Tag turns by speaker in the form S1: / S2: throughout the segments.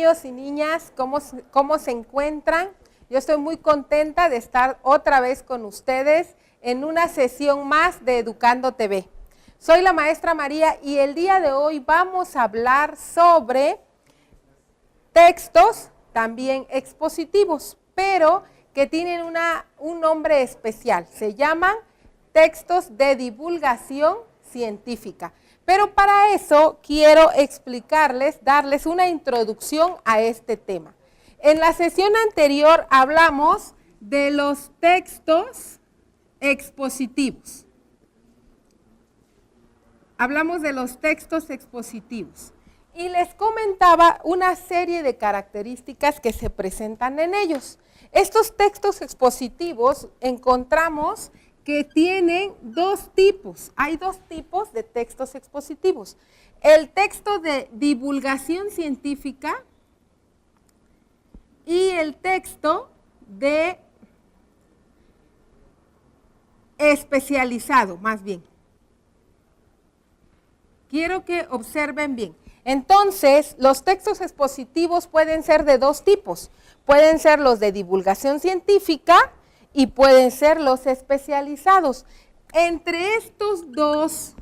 S1: niños y niñas, ¿cómo se encuentran? Yo estoy muy contenta de estar otra vez con ustedes en una sesión más de Educando TV. Soy la maestra María y el día de hoy vamos a hablar sobre textos también expositivos, pero que tienen un nombre especial. Se llaman textos de divulgación científica. Pero para eso quiero explicarles, darles una introducción a este tema. En la sesión anterior hablamos de los textos expositivos. Hablamos de los textos expositivos y les comentaba una serie de características que se presentan en ellos. Estos textos expositivos encontramos que tienen dos tipos. Hay dos tipos de textos expositivos. El texto de divulgación científica y el texto de especializado, más bien. Quiero que observen bien. Entonces, los textos expositivos pueden ser de dos tipos. Pueden ser los de divulgación científica y pueden ser los especializados. Entre estos dos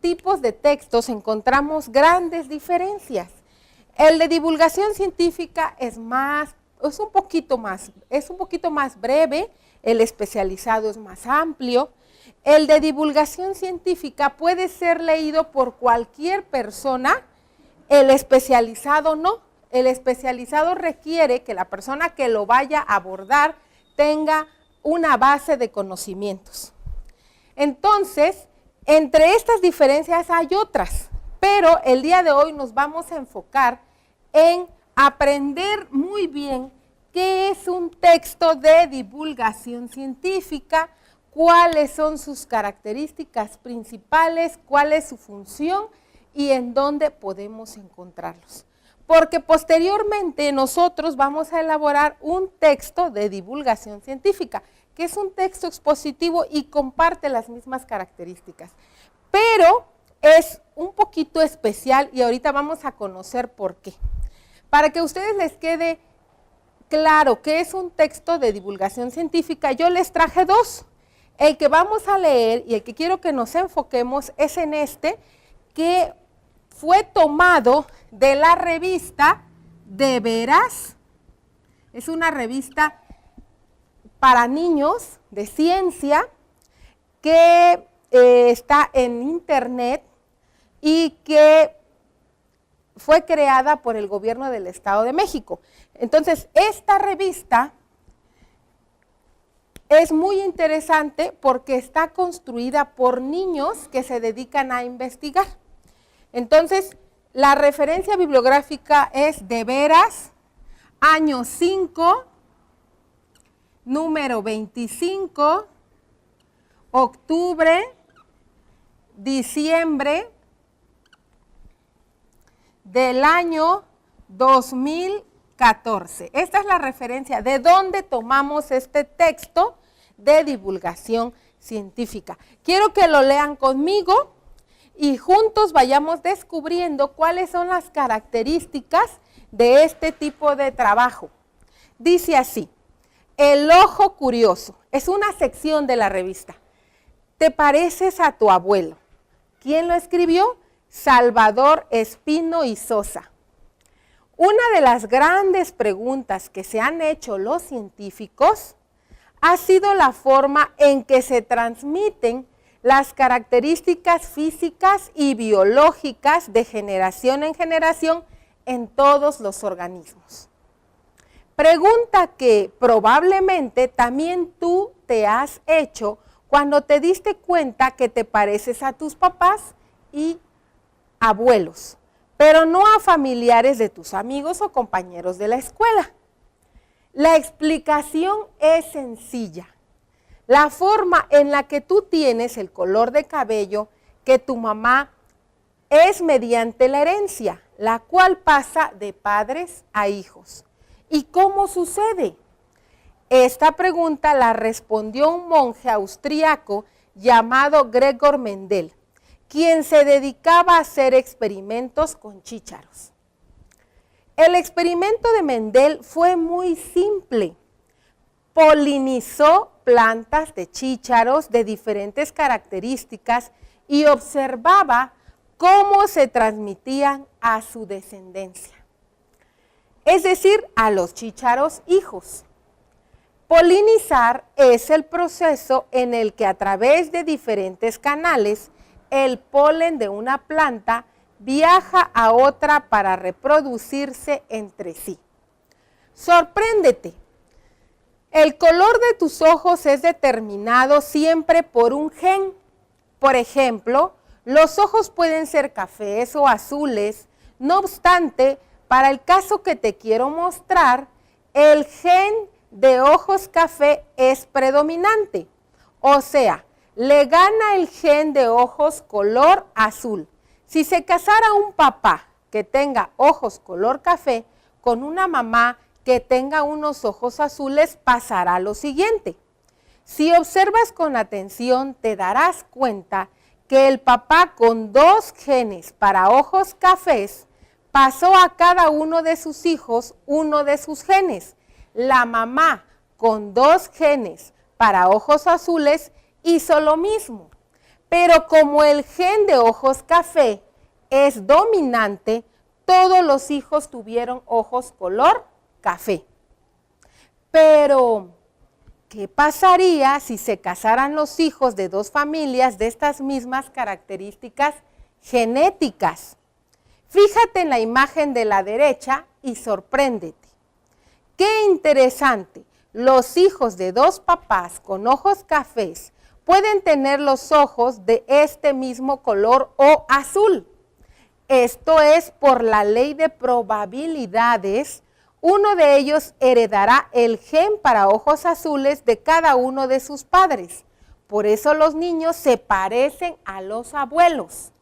S1: tipos de textos encontramos grandes diferencias. El de divulgación científica es un poquito más breve, el especializado es más amplio. El de divulgación científica puede ser leído por cualquier persona, el especializado no. El especializado requiere que la persona que lo vaya a abordar tenga una base de conocimientos. Entonces, entre estas diferencias hay otras, pero el día de hoy nos vamos a enfocar en aprender muy bien qué es un texto de divulgación científica, cuáles son sus características principales, cuál es su función y en dónde podemos encontrarlos. Porque posteriormente nosotros vamos a elaborar un texto de divulgación científica, que es un texto expositivo y comparte las mismas características. Pero es un poquito especial y ahorita vamos a conocer por qué. Para que a ustedes les quede claro qué es un texto de divulgación científica, yo les traje dos. El que vamos a leer y el que quiero que nos enfoquemos es en este, que fue tomado de la revista De Veras. Es una revista para niños de ciencia que está en internet y que fue creada por el gobierno del Estado de México. Entonces, esta revista es muy interesante porque está construida por niños que se dedican a investigar. Entonces, la referencia bibliográfica es De Veras, año 5, número 25, octubre, diciembre del año 2014. Esta es la referencia de dónde tomamos este texto de divulgación científica. Quiero que lo lean conmigo y juntos vayamos descubriendo cuáles son las características de este tipo de trabajo. Dice así: El ojo curioso. Es una sección de la revista. ¿Te pareces a tu abuelo? ¿Quién lo escribió? Salvador Espino y Sosa. Una de las grandes preguntas que se han hecho los científicos ha sido la forma en que se transmiten las características físicas y biológicas de generación en generación en todos los organismos. Pregunta que probablemente también tú te has hecho cuando te diste cuenta que te pareces a tus papás y abuelos, pero no a familiares de tus amigos o compañeros de la escuela. La explicación es sencilla. La forma en la que tú tienes el color de cabello que tu mamá es mediante la herencia, la cual pasa de padres a hijos. ¿Y cómo sucede? Esta pregunta la respondió un monje austriaco llamado Gregor Mendel, quien se dedicaba a hacer experimentos con chícharos. El experimento de Mendel fue muy simple. Polinizó plantas de chícharos de diferentes características y observaba cómo se transmitían a su descendencia, es decir, a los chícharos hijos. Polinizar es el proceso en el que a través de diferentes canales el polen de una planta viaja a otra para reproducirse entre sí. Sorpréndete. El color de tus ojos es determinado siempre por un gen. Por ejemplo, los ojos pueden ser cafés o azules. No obstante, para el caso que te quiero mostrar, el gen de ojos café es predominante. O sea, le gana el gen de ojos color azul. Si se casara un papá que tenga ojos color café con una mamá que tenga unos ojos azules, pasará lo siguiente. Si observas con atención, te darás cuenta que el papá con 2 genes para ojos cafés pasó a cada uno de sus hijos uno de sus genes. La mamá con 2 genes para ojos azules hizo lo mismo. Pero como el gen de ojos café es dominante, todos los hijos tuvieron ojos color café. Pero, ¿qué pasaría si se casaran los hijos de 2 familias de estas mismas características genéticas? Fíjate en la imagen de la derecha y sorpréndete. ¡Qué interesante! Los hijos de 2 papás con ojos cafés pueden tener los ojos de este mismo color o azul. Esto es por la ley de probabilidades. Uno de ellos heredará el gen para ojos azules de cada uno de sus padres. Por eso los niños se parecen a los abuelos.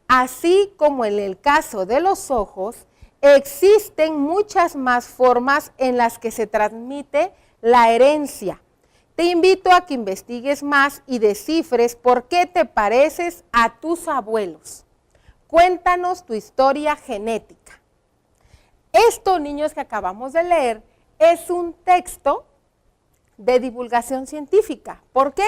S1: Así como en el caso de los ojos, existen muchas más formas en las que se transmite la herencia. Te invito a que investigues más y descifres por qué te pareces a tus abuelos. Cuéntanos tu historia genética. Esto, niños, que acabamos de leer, es un texto de divulgación científica. ¿Por qué?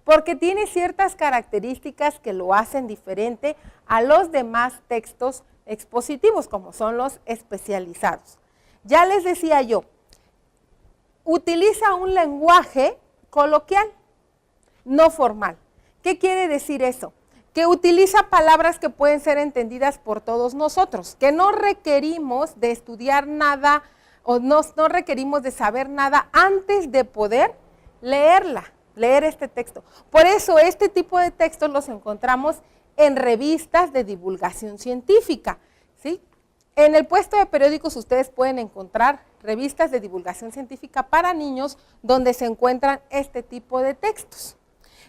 S1: Porque tiene ciertas características que lo hacen diferente a los demás textos expositivos, como son los especializados. Ya les decía yo, utiliza un lenguaje coloquial, no formal. ¿Qué quiere decir eso? Que utiliza palabras que pueden ser entendidas por todos nosotros, que no requerimos de estudiar nada o no requerimos de saber nada antes de poder leer este texto. Por eso este tipo de textos los encontramos en revistas de divulgación científica, ¿sí? En el puesto de periódicos ustedes pueden encontrar revistas de divulgación científica para niños donde se encuentran este tipo de textos.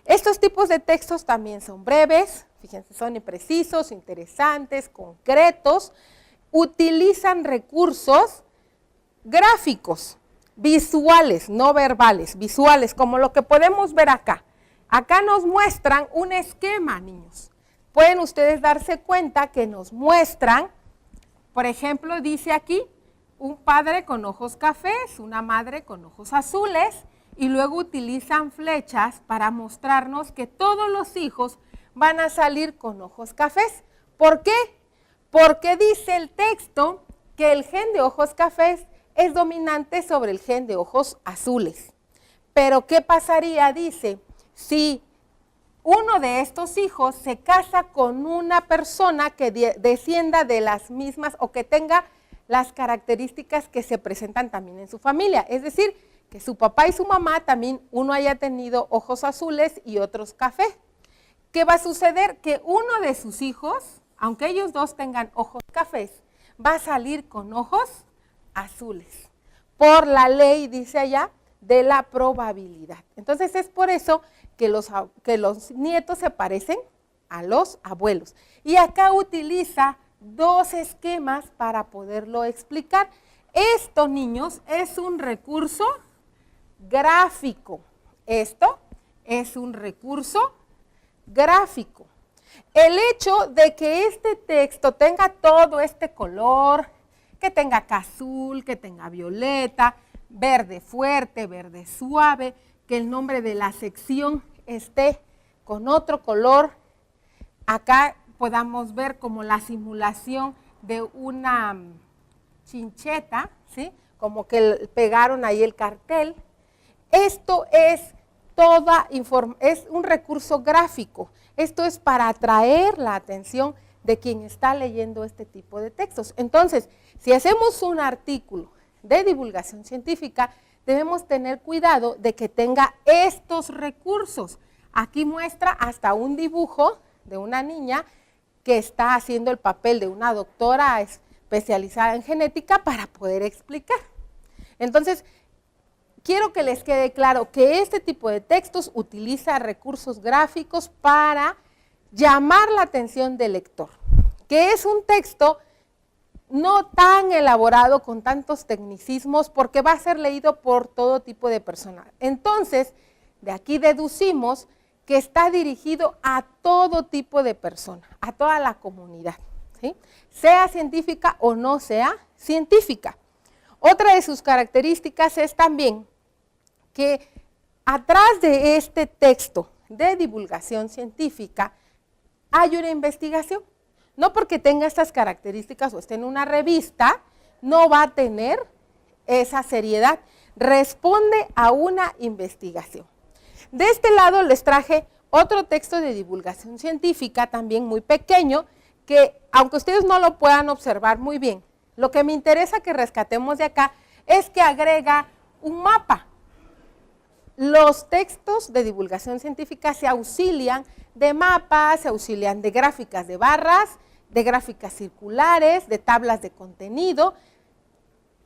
S1: Estos tipos de textos también son breves, fíjense, son imprecisos, interesantes, concretos, utilizan recursos gráficos, visuales, no verbales, visuales, como lo que podemos ver acá. Acá nos muestran un esquema, niños. Pueden ustedes darse cuenta que nos muestran, por ejemplo, dice aquí, un padre con ojos cafés, una madre con ojos azules, y luego utilizan flechas para mostrarnos que todos los hijos van a salir con ojos cafés. ¿Por qué? Porque dice el texto que el gen de ojos cafés es dominante sobre el gen de ojos azules. Pero ¿qué pasaría? Dice, si uno de estos hijos se casa con una persona que descienda de las mismas o que tenga las características que se presentan también en su familia. Es decir, que su papá y su mamá también uno haya tenido ojos azules y otros café. ¿Qué va a suceder? Que uno de sus hijos, aunque ellos dos tengan ojos cafés, va a salir con ojos azules. Por la ley, dice allá, de la probabilidad. Entonces es por eso que los nietos se parecen a los abuelos. Y acá utiliza 2 esquemas para poderlo explicar. Esto, niños, es un recurso gráfico. Esto es un recurso gráfico. El hecho de que este texto tenga todo este color, que tenga acá azul, que tenga violeta, verde fuerte, verde suave, que el nombre de la sección esté con otro color. Acá podamos ver como la simulación de una chincheta, ¿sí? Como que pegaron ahí el cartel. Esto es es un recurso gráfico. Esto es para atraer la atención de quien está leyendo este tipo de textos. Entonces, si hacemos un artículo de divulgación científica, debemos tener cuidado de que tenga estos recursos. Aquí muestra hasta un dibujo de una niña que está haciendo el papel de una doctora especializada en genética para poder explicar. Entonces, quiero que les quede claro que este tipo de textos utiliza recursos gráficos para llamar la atención del lector, que es un texto no tan elaborado con tantos tecnicismos porque va a ser leído por todo tipo de personas. Entonces, de aquí deducimos que está dirigido a todo tipo de persona, a toda la comunidad, ¿sí? Sea científica o no sea científica. Otra de sus características es también que atrás de este texto de divulgación científica hay una investigación. No porque tenga estas características o esté en una revista, no va a tener esa seriedad. Responde a una investigación. De este lado les traje otro texto de divulgación científica, también muy pequeño, que aunque ustedes no lo puedan observar muy bien, lo que me interesa que rescatemos de acá es que agrega un mapa. Los textos de divulgación científica se auxilian de mapas, se auxilian de gráficas de barras, de gráficas circulares, de tablas de contenido,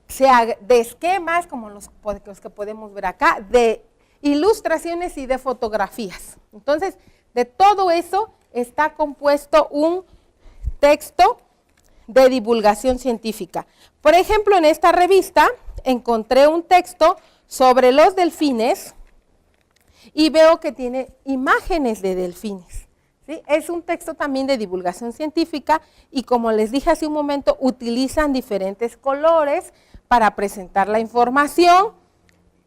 S1: de esquemas como los que podemos ver acá, de ilustraciones y de fotografías. Entonces, de todo eso está compuesto un texto de divulgación científica. Por ejemplo, en esta revista encontré un texto sobre los delfines y veo que tiene imágenes de delfines, ¿sí? Es un texto también de divulgación científica y como les dije hace un momento, utilizan diferentes colores para presentar la información.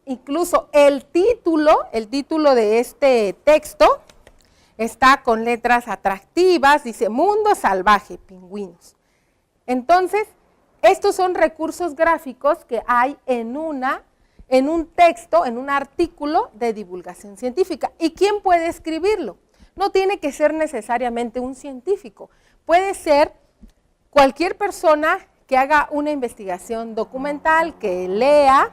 S1: Incluso el título de este texto está con letras atractivas, dice Mundo Salvaje, Pingüinos. Entonces, estos son recursos gráficos que hay en un texto, en un artículo de divulgación científica. ¿Y quién puede escribirlo? No tiene que ser necesariamente un científico, puede ser cualquier persona que haga una investigación documental, que lea,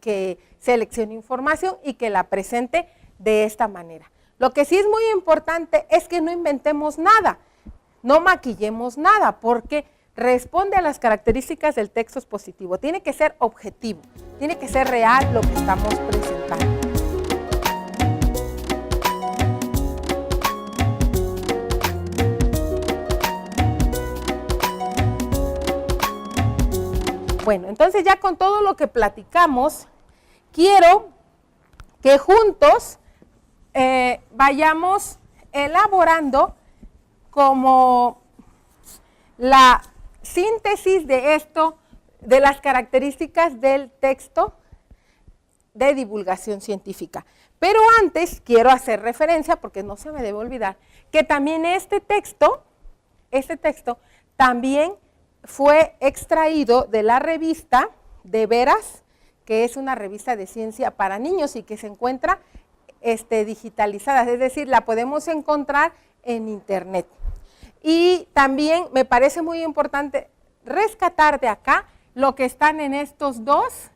S1: que seleccione información y que la presente de esta manera. Lo que sí es muy importante es que no inventemos nada, no maquillemos nada, porque responde a las características del texto expositivo. Tiene que ser objetivo, tiene que ser real lo que estamos presentando. Bueno, entonces ya con todo lo que platicamos, quiero que juntos vayamos elaborando como la síntesis de esto, de las características del texto de divulgación científica. Pero antes quiero hacer referencia, porque no se me debe olvidar, que también este texto también fue extraído de la revista De Veras, que es una revista de ciencia para niños y que se encuentra digitalizada, es decir, la podemos encontrar en internet. Y también me parece muy importante rescatar de acá lo que están en estos dos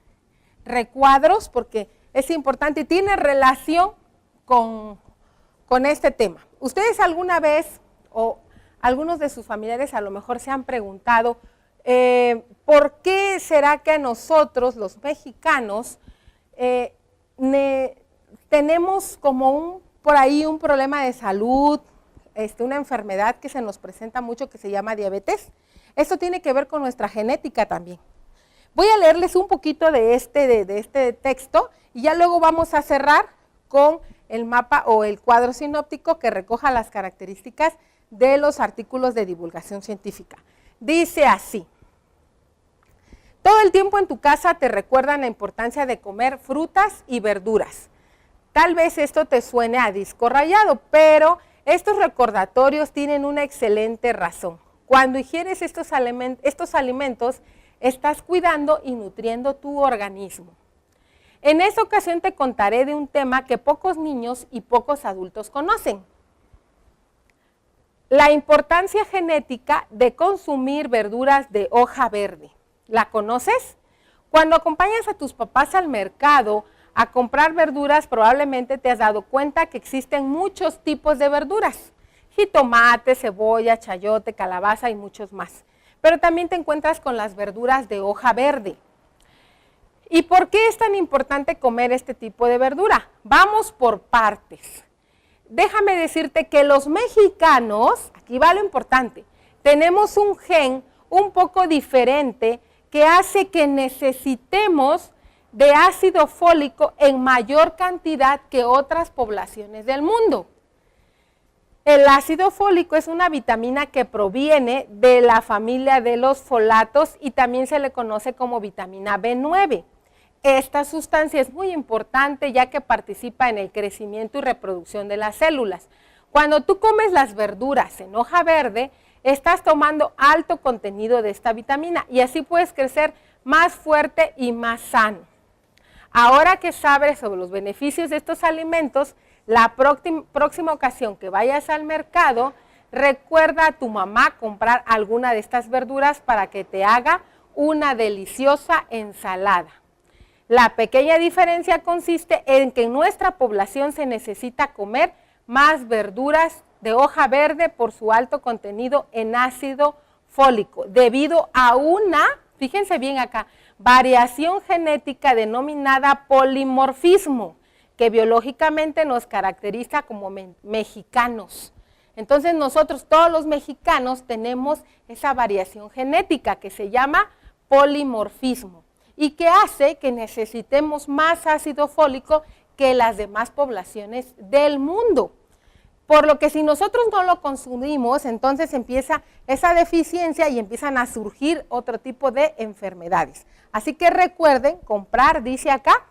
S1: recuadros, porque es importante y tiene relación con este tema. Ustedes alguna vez, o algunos de sus familiares a lo mejor se han preguntado, ¿por qué será que a nosotros, los mexicanos, tenemos como por ahí un problema de salud, una enfermedad que se nos presenta mucho que se llama diabetes? Esto tiene que ver con nuestra genética también. Voy a leerles un poquito de este texto y ya luego vamos a cerrar con el mapa o el cuadro sinóptico que recoja las características de los artículos de divulgación científica. Dice así: Todo el tiempo en tu casa te recuerdan la importancia de comer frutas y verduras. Tal vez esto te suene a disco rayado, pero estos recordatorios tienen una excelente razón. Cuando ingieres estos alimentos, estás cuidando y nutriendo tu organismo. En esta ocasión te contaré de un tema que pocos niños y pocos adultos conocen. La importancia genética de consumir verduras de hoja verde. ¿La conoces? Cuando acompañas a tus papás al mercado a comprar verduras, probablemente te has dado cuenta que existen muchos tipos de verduras. Jitomate, cebolla, chayote, calabaza y muchos más. Pero también te encuentras con las verduras de hoja verde. ¿Y por qué es tan importante comer este tipo de verdura? Vamos por partes. Déjame decirte que los mexicanos, aquí va lo importante, tenemos un gen un poco diferente que hace que necesitemos de ácido fólico en mayor cantidad que otras poblaciones del mundo. El ácido fólico es una vitamina que proviene de la familia de los folatos y también se le conoce como vitamina B9. Esta sustancia es muy importante ya que participa en el crecimiento y reproducción de las células. Cuando tú comes las verduras en hoja verde, estás tomando alto contenido de esta vitamina y así puedes crecer más fuerte y más sano. Ahora que sabes sobre los beneficios de estos alimentos, la próxima ocasión que vayas al mercado, recuerda a tu mamá comprar alguna de estas verduras para que te haga una deliciosa ensalada. La pequeña diferencia consiste en que en nuestra población se necesita comer más verduras de hoja verde por su alto contenido en ácido fólico, debido a una, fíjense bien acá, variación genética denominada polimorfismo, que biológicamente nos caracteriza como mexicanos. Entonces nosotros, todos los mexicanos, tenemos esa variación genética que se llama polimorfismo y que hace que necesitemos más ácido fólico que las demás poblaciones del mundo. Por lo que si nosotros no lo consumimos, entonces empieza esa deficiencia y empiezan a surgir otro tipo de enfermedades. Así que recuerden comprar, dice acá,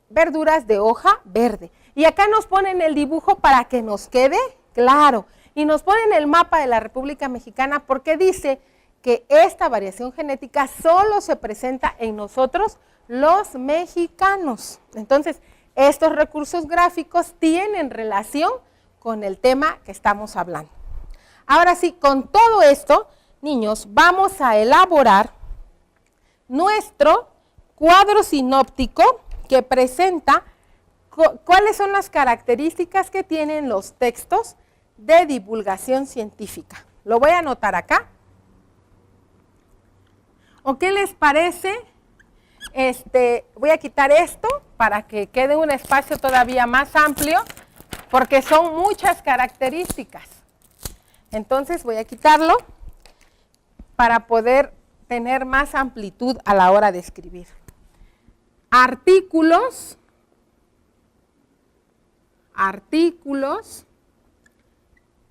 S1: verduras de hoja verde. Y acá nos ponen el dibujo para que nos quede claro. Y nos ponen el mapa de la República Mexicana porque dice que esta variación genética solo se presenta en nosotros los mexicanos. Entonces, estos recursos gráficos tienen relación con el tema que estamos hablando. Ahora sí, con todo esto, niños, vamos a elaborar nuestro cuadro sinóptico que presenta cuáles son las características que tienen los textos de divulgación científica. Lo voy a anotar acá. ¿O qué les parece? Voy a quitar esto para que quede un espacio todavía más amplio, porque son muchas características. Entonces voy a quitarlo para poder tener más amplitud a la hora de escribir. Artículos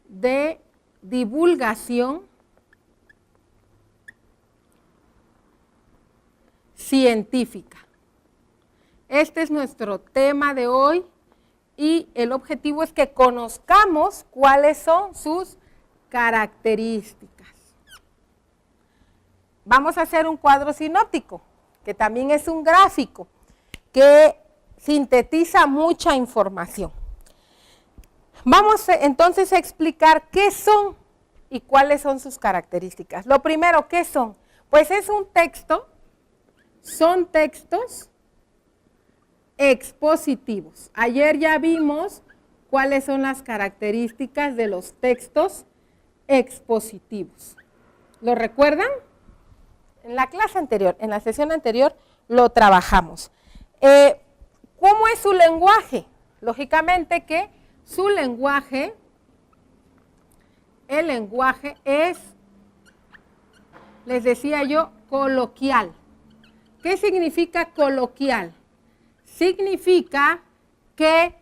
S1: de divulgación científica. Este es nuestro tema de hoy y el objetivo es que conozcamos cuáles son sus características. Vamos a hacer un cuadro sinóptico, que también es un gráfico, que sintetiza mucha información. Vamos entonces a explicar qué son y cuáles son sus características. Lo primero, ¿qué son? Pues es un texto, son textos expositivos. Ayer ya vimos cuáles son las características de los textos expositivos. ¿Lo recuerdan? En la clase anterior, en la sesión anterior, lo trabajamos. ¿Cómo es su lenguaje? Lógicamente que su lenguaje, el lenguaje es, les decía yo, coloquial. ¿Qué significa coloquial? Significa que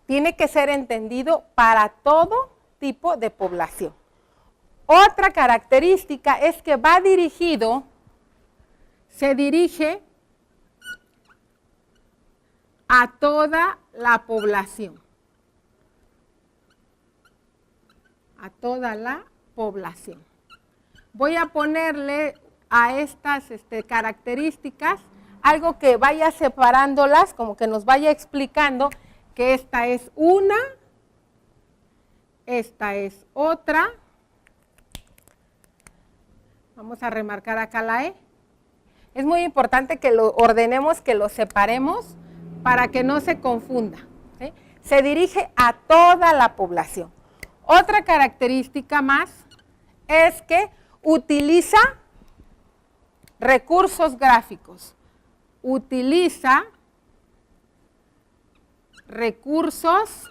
S1: tiene que ser entendido para todo tipo de población. Otra característica es que va dirigido, se dirige a toda la población. A toda la población. Voy a ponerle a estas características algo que vaya separándolas, como que nos vaya explicando que esta es una, esta es otra. Vamos a remarcar acá la E. Es muy importante que lo ordenemos, que lo separemos para que no se confunda, ¿sí? Se dirige a toda la población. Otra característica más es que utiliza recursos gráficos. Utiliza recursos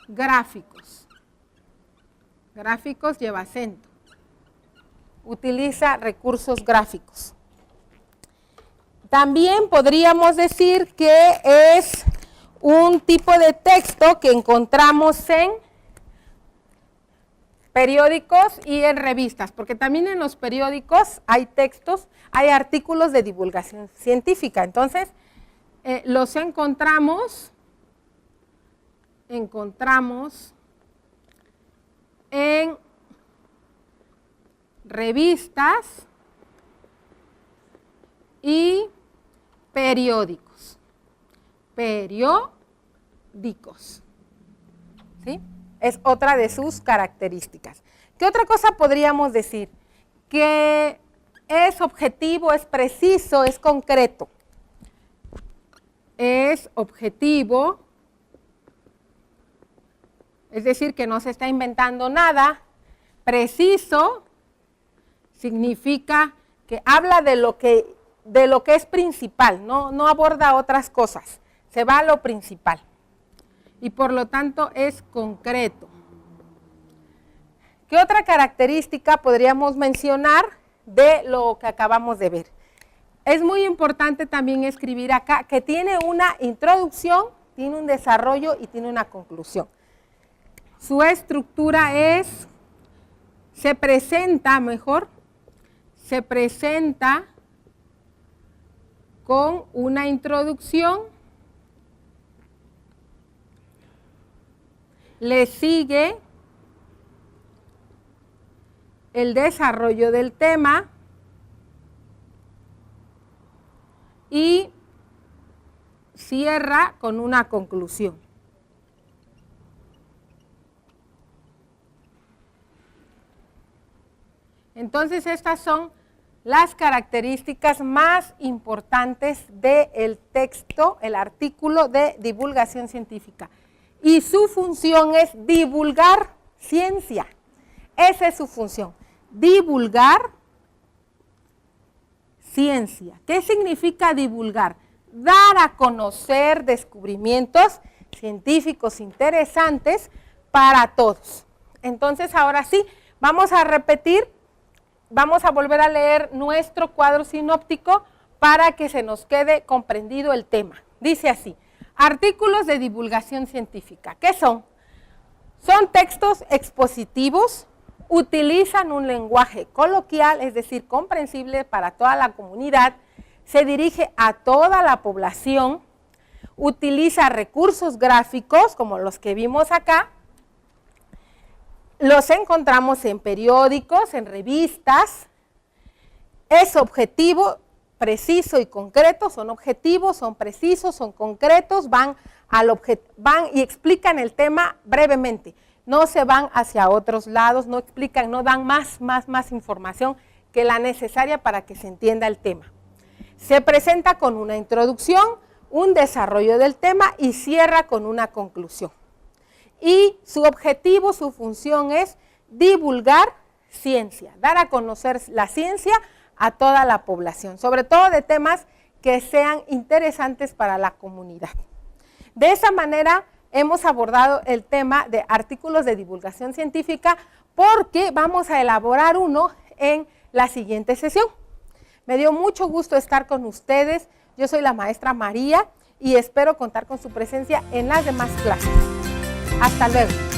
S1: gráficos. Gráficos lleva acento. Utiliza recursos gráficos. También podríamos decir que es un tipo de texto que encontramos en periódicos y en revistas, porque también en los periódicos hay textos, hay artículos de divulgación científica. Entonces, los encontramos en revistas y periódicos. ¿Sí? Es otra de sus características. ¿Qué otra cosa podríamos decir? Que es objetivo, es preciso, es concreto. Es objetivo, es decir, que no se está inventando nada. Preciso significa que habla de lo que es principal, no aborda otras cosas, se va a lo principal. Y por lo tanto es concreto. ¿Qué otra característica podríamos mencionar de lo que acabamos de ver? Es muy importante también escribir acá que tiene una introducción, tiene un desarrollo y tiene una conclusión. Su estructura se presenta con una introducción, le sigue el desarrollo del tema y cierra con una conclusión. Entonces, estas son las características más importantes del texto, el artículo de divulgación científica. Y su función es divulgar ciencia. Esa es su función, divulgar ciencia. ¿Qué significa divulgar? Dar a conocer descubrimientos científicos interesantes para todos. Entonces, ahora sí, vamos a repetir. Vamos a volver a leer nuestro cuadro sinóptico para que se nos quede comprendido el tema. Dice así, artículos de divulgación científica. ¿Qué son? Son textos expositivos, utilizan un lenguaje coloquial, es decir, comprensible para toda la comunidad, se dirige a toda la población, utiliza recursos gráficos como los que vimos acá. Los encontramos en periódicos, en revistas. Es objetivo, preciso y concreto. Son objetivos, son precisos, son concretos, van y explican el tema brevemente. No se van hacia otros lados, no explican, no dan más información que la necesaria para que se entienda el tema. Se presenta con una introducción, un desarrollo del tema y cierra con una conclusión. Y su objetivo, su función es divulgar ciencia, dar a conocer la ciencia a toda la población, sobre todo de temas que sean interesantes para la comunidad. De esa manera hemos abordado el tema de artículos de divulgación científica porque vamos a elaborar uno en la siguiente sesión. Me dio mucho gusto estar con ustedes, yo soy la maestra María y espero contar con su presencia en las demás clases. Hasta luego.